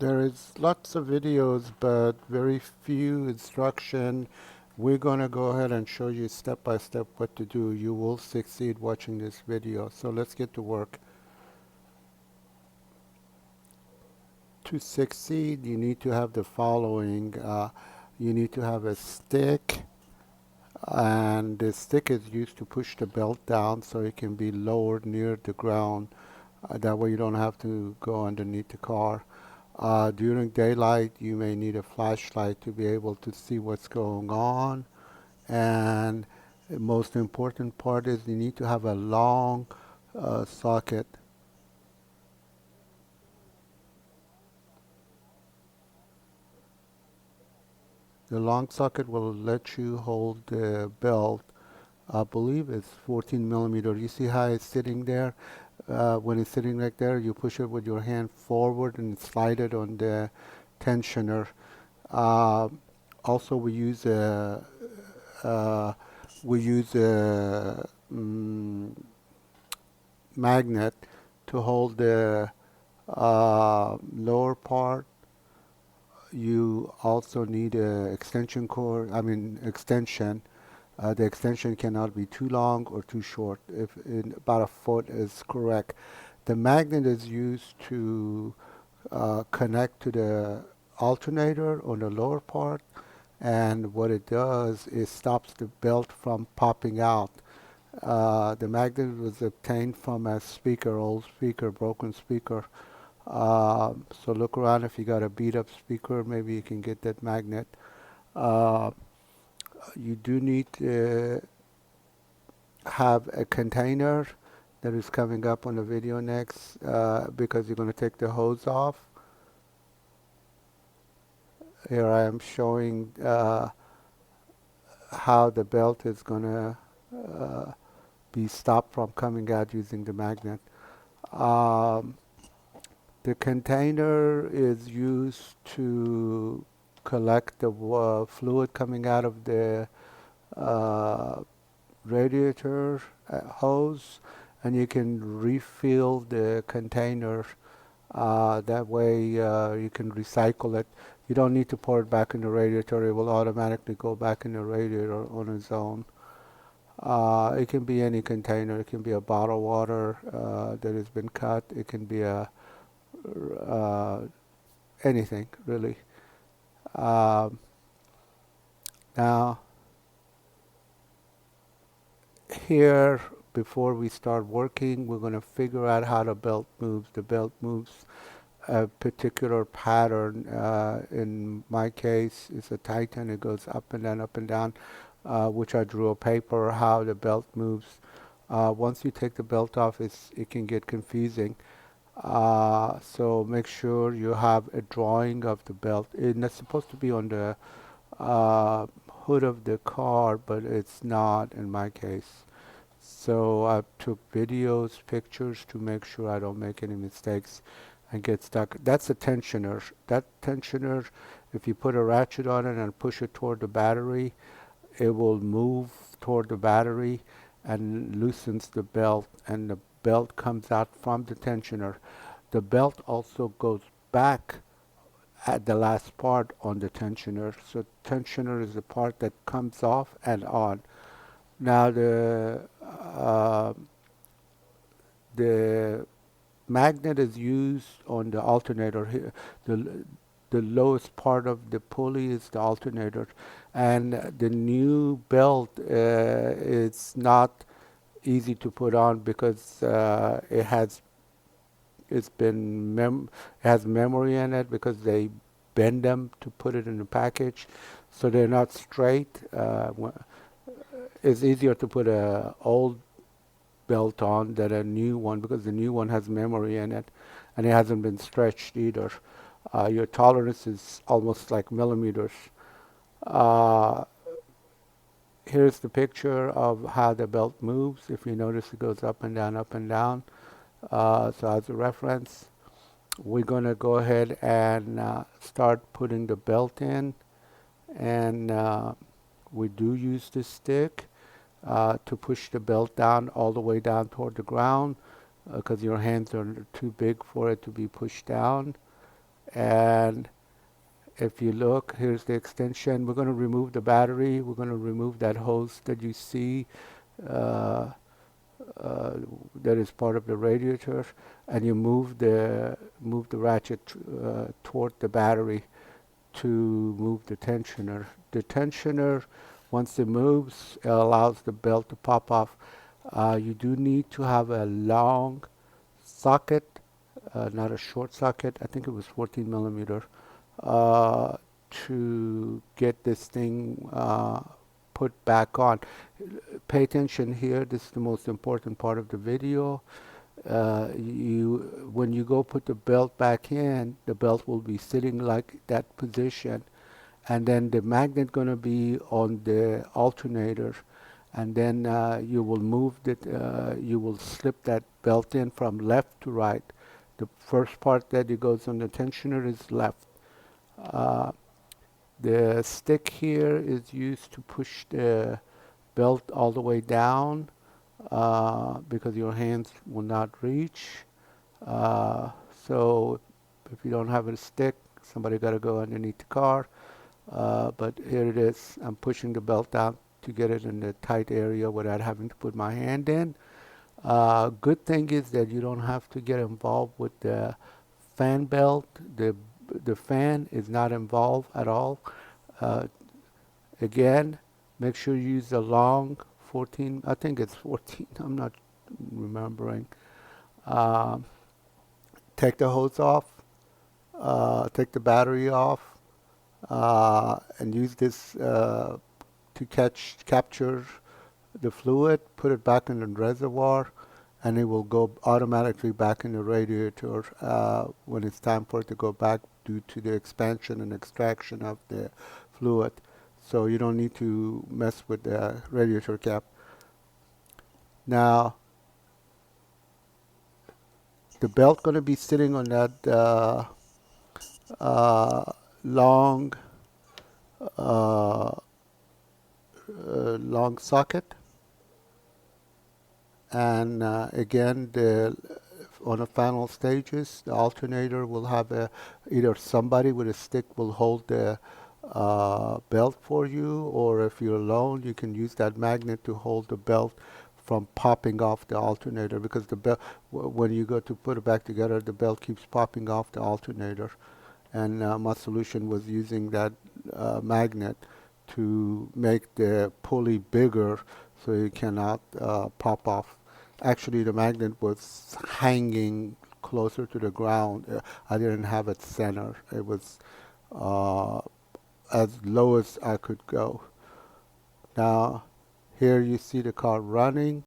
There is lots of videos, but very few instruction. We're going to go ahead and show you step by step what to do. You will succeed watching this video. So let's get to work. To succeed, you need to have the following. You need to have a stick, and the stick is used to push the belt down so it can be lowered near the ground. That way you don't have to go underneath the car. During daylight, you may need a flashlight to be able to see what's going on. And the most important part is you need to have a long socket. The long socket will let you hold the belt. I believe it's 14 millimeter. You see how it's sitting there? When it's sitting right there, you push it with your hand forward and slide it on the tensioner. Uh, Also, uh, we use a magnet to hold the lower part. You also need a extension cord. I mean extension. The extension cannot be too long or too short. If about a foot is correct. The magnet is used to connect to the alternator on the lower part, and what it does is stops the belt from popping out. The magnet was obtained from a speaker, old speaker, broken speaker. So look around. If you got a beat up speaker, maybe you can get that magnet. Uh, you do need to have a container that is coming up on the video next, because you're going to take the hose off. Here I am showing how the belt is going to be stopped from coming out using the magnet. Um, the container is used to collect the fluid coming out of the uh, radiator hose, and you can refill the container. That way you can recycle it. You don't need to pour it back in the radiator. It will automatically go back in the radiator on its own. It can be any container. It can be a bottled water that has been cut. It can be a uh, anything really. Um, Now here, before we start working, we're going to figure out how the belt moves. The belt moves a particular pattern. In my case, it's a Titan. It goes up and down, which I drew a paper how the belt moves. Once you take the belt off, it can get confusing. So make sure you have a drawing of the belt. It's supposed to be on the uh, hood of the car, but it's not in my case. So I took videos, pictures to make sure I don't make any mistakes and get stuck. That's a tensioner. That tensioner, if you put a ratchet on it and push it toward the battery, it will move toward the battery and loosens the belt, and the belt comes out from the tensioner. The belt also goes back at the last part on the tensioner. So tensioner is the part that comes off and on. Now the magnet is used on the alternator here. The lowest part of the pulley is the alternator, and the new belt it's not easy to put on because it has memory in it because they bend them to put it in the package, so they're not straight. It's easier to put a old belt on than a new one because the new one has memory in it, and it hasn't been stretched either. Your tolerance is almost like millimeters. Uh, Here's the picture of how the belt moves. If you notice, it goes up and down, up and down. So as a reference, we're going to go ahead and start putting the belt in, and we do use the stick to push the belt down all the way down toward the ground because your hands are too big for it to be pushed down. And if you look, here's the extension. We're going to remove the battery. We're going to remove that hose that you see uh, uh, that is part of the radiator, and you move the ratchet toward the battery to move the tensioner. The tensioner, once it moves, it allows the belt to pop off. You do need to have a long socket, not a short socket. I think it was 14 millimeter, uh, to get this thing put back on. Pay attention here. This is the most important part of the video. When you go put the belt back in, the belt will be sitting like that position, and then the magnet going to be on the alternator, and then you will slip that belt in from left to right. The first part that it goes on the tensioner is left. Uh, the stick here is used to push the belt all the way down because your hands will not reach. Uh, so if you don't have a stick, somebody got to go underneath the car. But here it is. I'm pushing the belt down to get it in the tight area without having to put my hand in. Good thing is that you don't have to get involved with the fan belt. The fan is not involved at all. Uh, Again, make sure you use the long 14. I think it's 14. I'm not remembering. Um, Take the hose off. Take the battery off. And use this to capture the fluid, put it back in the reservoir, and it will go automatically back in the radiator when it's time for it to go back due to the expansion and extraction of the fluid. So you don't need to mess with the radiator cap. Now, the belt going to be sitting on that long uh, long socket, and again on the final stages the alternator will have either somebody with a stick will hold the belt for you, or if you're alone you can use that magnet to hold the belt from popping off the alternator, because the belt when you go to put it back together the belt keeps popping off the alternator. And my solution was using that magnet to make the pulley bigger so it cannot pop off. Actually, the magnet was hanging closer to the ground. I didn't have it center. It was uh, as low as I could go. Now, here you see the car running.